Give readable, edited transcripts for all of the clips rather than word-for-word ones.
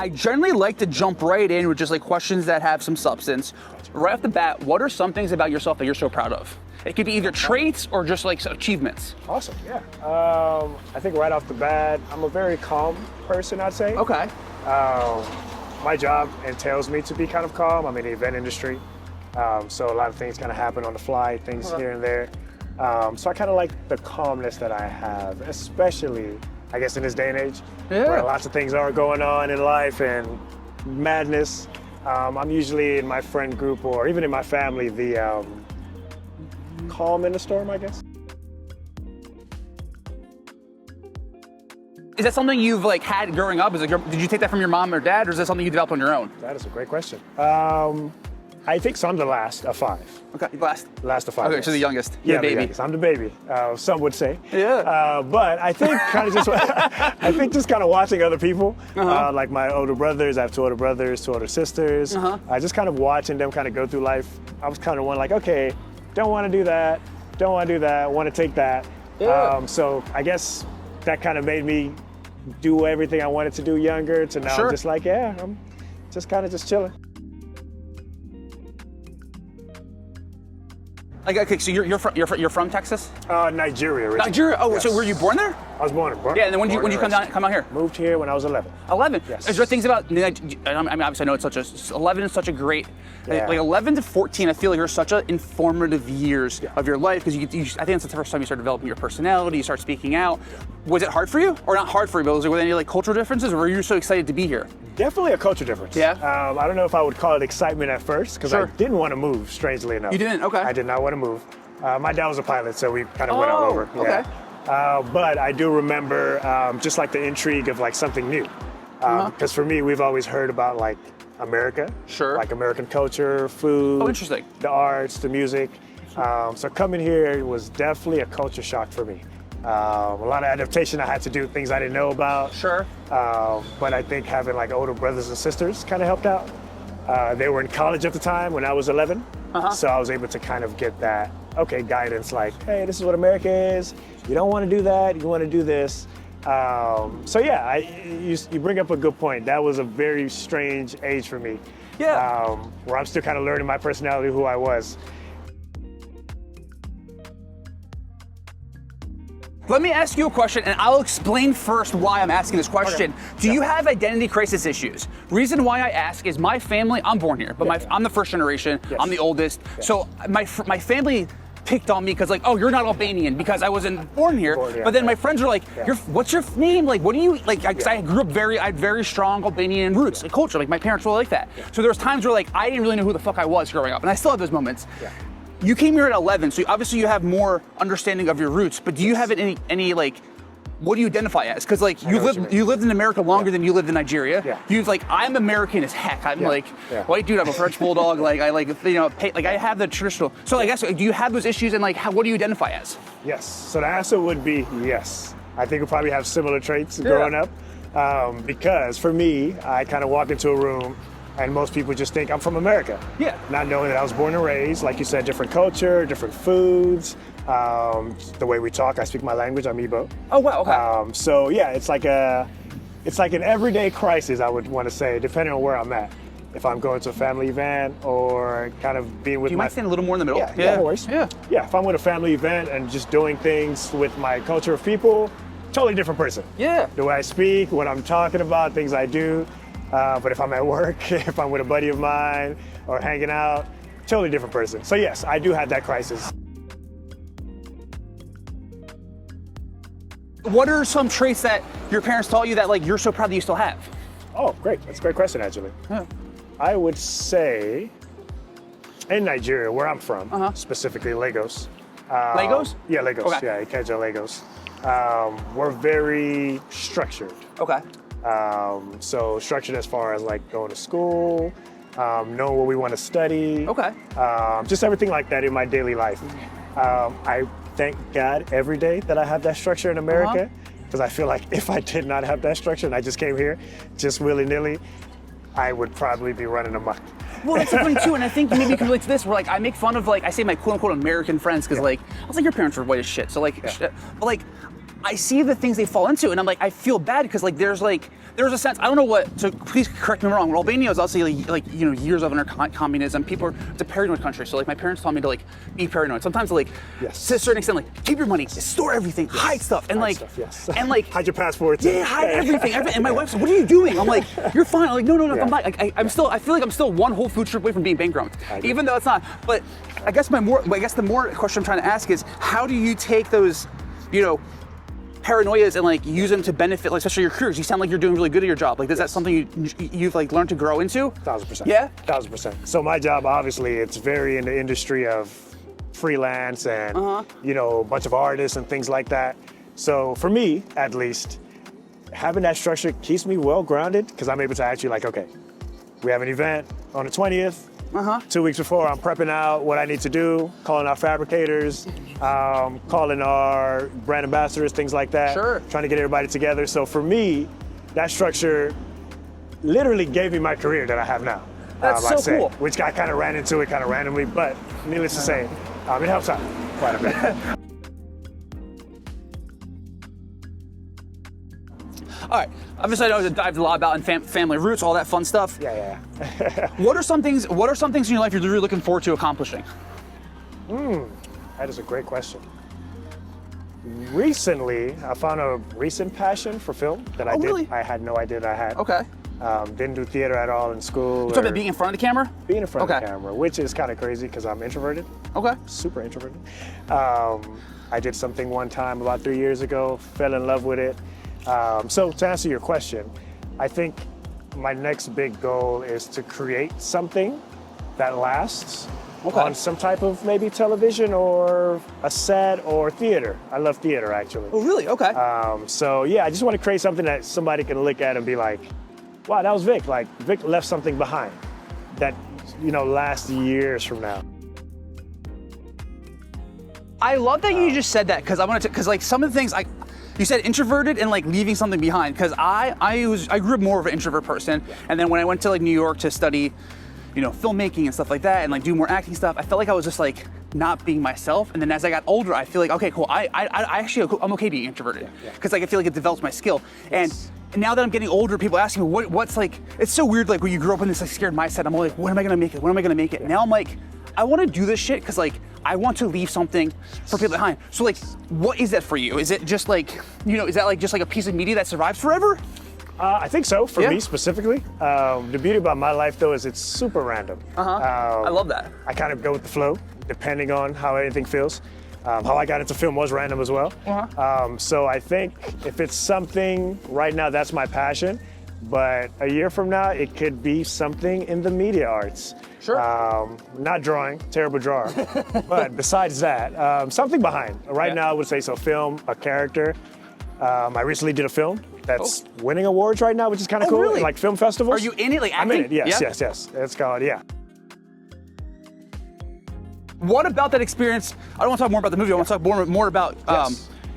I generally like to jump right in with just like questions that have some substance. Right off the bat, what are some things about yourself that you're so proud of? It could be either traits or just like achievements. Awesome, yeah. I think right off the bat, I'm a very calm person, I'd say. Okay. My job entails me to be kind of calm. I'm in the event industry. So a lot of things kind of happen on the fly, things here and there. So I kind of like the calmness that I have, especially, I guess, in this day and age, where lots of things are going on in life and madness. I'm usually in my friend group or even in my family, the calm in the storm, I guess. Is that something you've like had growing up? Did you take that from your mom or dad, or is that something you developed on your own? That is a great question. I think so. I'm the last of 5. Okay, last Last of 5. Okay, so the youngest. Yeah, You're the baby. the youngest. I'm the baby. Some would say. Yeah. But I think kind of just, I think just kind of watching other people, like my older brothers. I have 2 older brothers, 2 older sisters. Just kind of watching them kind of go through life. I was kind of one like, okay, don't want to do that, don't want to do that, want to take that. Yeah. So I guess that kind of made me do everything I wanted to do younger to now I'm just like, yeah, I'm just kind of just chilling. Like, okay, so you're from Texas? Nigeria. Originally. Nigeria. Oh, Yes. So were you born there? I was born. Yeah, and then when you come out here? Moved here when I was 11. 11. Yes. Is there things about? I mean, obviously, I know it's 11 is such a great. Yeah. Like 11 to 14, I feel like are such a informative years of your life because I think that's the first time you start developing your personality, you start speaking out. Was it hard for you, or not hard for you? But were there any like cultural differences, or were you so excited to be here? Definitely a culture difference. Yeah. I don't know if I would call it excitement at first because I didn't want to move. Strangely enough. You didn't? Okay. I did not want to move. My dad was a pilot, so we kind of went all over. Okay. But I do remember just like the intrigue of like something new. Because for me, we've always heard about like America. Sure. Like American culture, food. Oh, interesting. The arts, the music. So coming here was definitely a culture shock for me. A lot of adaptation I had to do, things I didn't know about. Sure. But I think having like older brothers and sisters kind of helped out. They were in college at the time when I was 11. So I was able to kind of get that, guidance like, hey, this is what America is. You don't want to do that, you want to do this. So yeah, you bring up a good point. That was a very strange age for me. Yeah. Where I'm still kind of learning my personality, who I was. Let me ask you a question, and I'll explain first why I'm asking this question. Do you have identity crisis issues? Reason why I ask is my family, I'm born here, but I'm the first generation, I'm the oldest. So my family picked on me because like, oh, you're not Albanian because I wasn't born here. But then my friends are like, what's your name? Like, what do you, like, because I grew up I had very strong Albanian roots, like culture, like my parents were like that. So there was times where like, I didn't really know who the fuck I was growing up, and I still have those moments. You came here at 11, so obviously you have more understanding of your roots, but do you have any like, what do you identify as? Because like you lived in America longer than you lived in Nigeria. You've like, I'm American as heck. I'm like white dude. I'm a French bulldog. Like I like like I have the traditional. So I guess do you have those issues and like what do you identify as? Yes. So the answer would be yes. I think we probably have similar traits growing up, because for me, I kind of walk into a room. And most people just think I'm from America. Not knowing that I was born and raised, like you said, different culture, different foods, the way we talk. I speak my language. I'm Igbo. Oh wow. Okay. So yeah, it's like an everyday crisis, I would want to say, depending on where I'm at. If I'm going to a family event or kind of being with Do you mind standing a little more in the middle? Yeah, no worries. Yeah, if I'm with a family event and just doing things with my culture of people, totally different person. The way I speak, what I'm talking about, things I do. But if I'm at work, if I'm with a buddy of mine or hanging out, totally different person. So yes, I do have that crisis. What are some traits that your parents taught you that like you're so proud that you still have? Oh, great. That's a great question, actually. I would say in Nigeria, where I'm from, specifically Lagos. Lagos? Yeah, Lagos. Yeah, Ikeja, Lagos. We're very structured. So structured as far as like going to school, knowing what we want to study. Just everything like that in my daily life. I thank God every day that I have that structure in America, because I feel like if I did not have that structure and I just came here just willy-nilly, I would probably be running amok. Well, that's funny too, and I think maybe you can relate to this, where like I make fun of like, I say my quote unquote American friends, because like, I was like, your parents were white as shit, so like, but like, I see the things they fall into, and I'm like, I feel bad because like there's a sense, I don't know what, so please correct me if I'm wrong. Albania is also like years of under communism. It's a paranoid country. So like my parents taught me to like be paranoid. Sometimes like to a certain extent, like keep your money, store everything, hide stuff, and and like hide your passports. Yeah, hide everything. And my wife's like, what are you doing? I'm like, you're fine. I'm like, no, I'm not. Like, I feel like I'm still one whole food trip away from being bankrupt, even though it's not. But I guess the more question I'm trying to ask is, how do you take those, paranoias and like use them to benefit, like especially your careers? You sound like you're doing really good at your job. Like, is that something you've like learned to grow into? 1,000%. Yeah? 1,000%. So my job, obviously, it's very in the industry of freelance and, a bunch of artists and things like that. So for me, at least, having that structure keeps me well grounded because I'm able to actually like, okay, we have an event on the 20th. 2 weeks before, I'm prepping out what I need to do, calling our fabricators, calling our brand ambassadors, things like that. Sure. Trying to get everybody together. So for me, that structure literally gave me my career that I have now. That's so cool. Which I kind of ran into it kind of randomly, but needless to say, it helps out quite a bit. All right. Obviously, I know that dived a lot about in family roots, all that fun stuff. Yeah. What are some things in your life you're really looking forward to accomplishing? That is a great question. Recently, I found a recent passion for film that Really? I had no idea that I had. Okay. Didn't do theater at all in school. You're talking about being in front of the camera? Being in front of the camera, which is kind of crazy because I'm introverted. Okay. Super introverted. I did something one time about 3 years ago, fell in love with it. So to answer your question, I think my next big goal is to create something that lasts on some type of maybe television or a set or theater. I love theater, actually. Oh, really? Okay. So yeah, I just want to create something that somebody can look at and be like, wow, that was Vic. Like, Vic left something behind that, lasts years from now. I love that you just said that because like some of the things you said introverted and like leaving something behind, because I grew up more of an introvert person, and then when I went to like New York to study, filmmaking and stuff like that, and like do more acting stuff, I felt like I was just like not being myself. And then as I got older, I feel like, okay, cool, I'm okay being introverted because like I feel like it develops my skill. And now that I'm getting older, people ask me what's like, it's so weird, like when you grow up in this like scared mindset, I'm like, when am I gonna make it? When am I gonna make it? Now I'm like, I want to do this shit because like I want to leave something for people behind. So like, what is that for you? Is it just like, is that like just like a piece of media that survives forever? I think so, for me specifically. The beauty about my life though is it's super random. I love that. I kind of go with the flow, depending on how anything feels. How I got into film was random as well. So I think if it's something right now, that's my passion. But a year from now, it could be something in the media arts. Sure. Not drawing, terrible drawer. But besides that, something behind. Right now, I would say so, film, a character. I recently did a film that's winning awards right now, which is kind of cool. Really? Like film festivals. Are you in it, like acting? I'm in it, yes. It's called, What about that experience? I don't want to talk more about the movie. I want to talk more about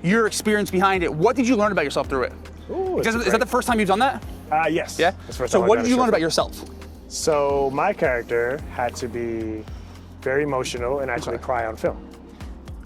your experience behind it. What did you learn about yourself through it? Ooh, Is that the first time you've done that? Yes. Yeah? So what did you learn about yourself? So my character had to be very emotional and actually cry on film.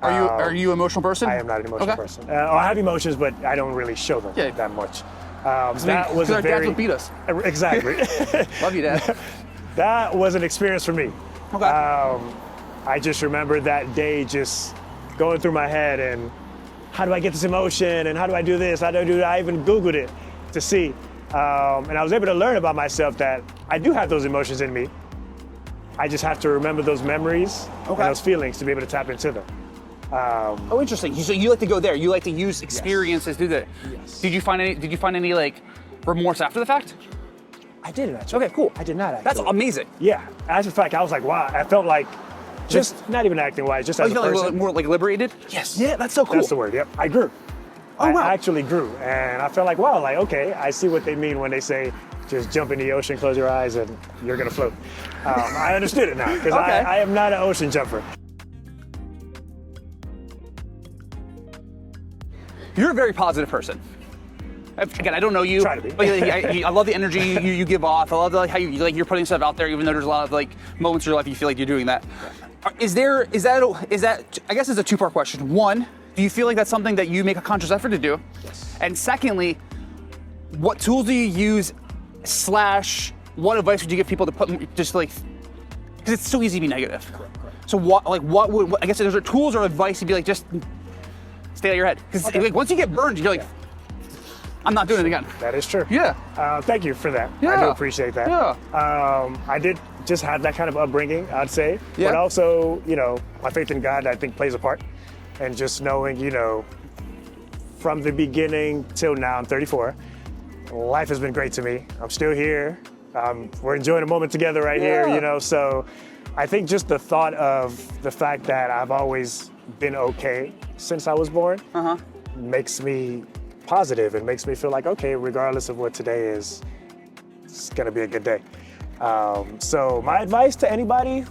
Are you an emotional person? I am not an emotional person. I have emotions, but I don't really show them that much. That was our dads would beat us. Exactly. Love you, Dad. That was an experience for me. Okay. I just remember that day just going through my head and how do I get this emotion and how do I do this? How do I do that? I even Googled it to see. And I was able to learn about myself that I do have those emotions in me. I just have to remember those memories and those feelings to be able to tap into them. Interesting. So you like to go there. You like to use experiences to do that. Yes. Did you find any like remorse after the fact? I didn't actually. Okay, cool. I did not actually. That's amazing. Yeah. As a fact, I was like, wow. I felt like just not even acting wise, just as a person. Like more like liberated? Yes. Yeah, that's so cool. That's the word. Yep. I grew. Oh, wow. I actually grew, and I felt like, wow, like, okay, I see what they mean when they say, just jump in the ocean, close your eyes, and you're gonna float. I understood it now, because I am not an ocean jumper. You're a very positive person. Again, I don't know you. Try to be. But I love the energy you give off. I love how you're putting stuff out there, even though there's a lot of like moments in your life you feel like you're doing that. Is that? I guess it's a two-part question. One, Do you feel like that's something that you make a conscious effort to do? Yes. And secondly, what tools do you use / what advice would you give people to put just like, because it's so easy to be negative. Correct. So what would, I guess there's tools or advice to be like, just stay out of your head. Because like, once you get burned, you're like, I'm not doing it again. That is true. Yeah. Thank you for that. Yeah. I do appreciate that. Yeah. I did just have that kind of upbringing, I'd say. Yeah. But also, my faith in God, I think, plays a part. And just knowing, from the beginning till now, I'm 34, life has been great to me. I'm still here. We're enjoying a moment together right here, So I think just the thought of the fact that I've always been okay since I was born makes me positive and makes me feel like, okay, regardless of what today is, it's gonna be a good day. So my advice to anybody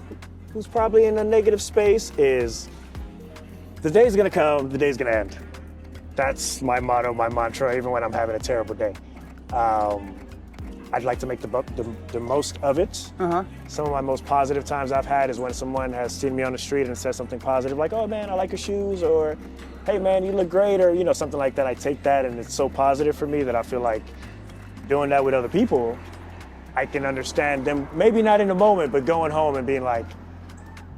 who's probably in a negative space is the day's gonna come, the day's gonna end. That's my motto, my mantra, even when I'm having a terrible day. I'd like to make the most of it. Some of my most positive times I've had is when someone has seen me on the street and said something positive, like, oh man, I like your shoes, or hey man, you look great, or something like that. I take that and it's so positive for me that I feel like doing that with other people, I can understand them, maybe not in the moment, but going home and being like,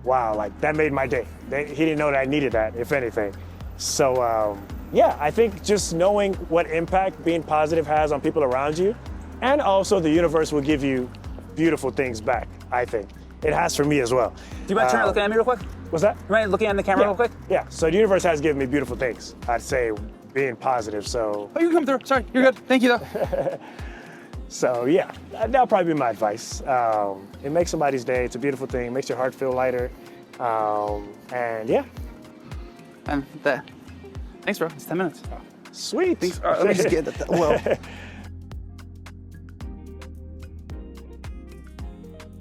wow, like that made my day. He didn't know that I needed that, if anything. So yeah, I think just knowing what impact being positive has on people around you, and also the universe will give you beautiful things back, I think. It has for me as well. Do you mind turning looking at me real quick? What's that? You mind looking at the camera real quick? Yeah, so the universe has given me beautiful things, I'd say, being positive, so. Oh, you can come through. Sorry, you're good. Thank you, though. So yeah, that'll probably be my advice. It makes somebody's day. It's a beautiful thing. It makes your heart feel lighter. And yeah. And thanks, bro. It's 10 minutes. Sweet. Thanks. All right, let me just get that. Well.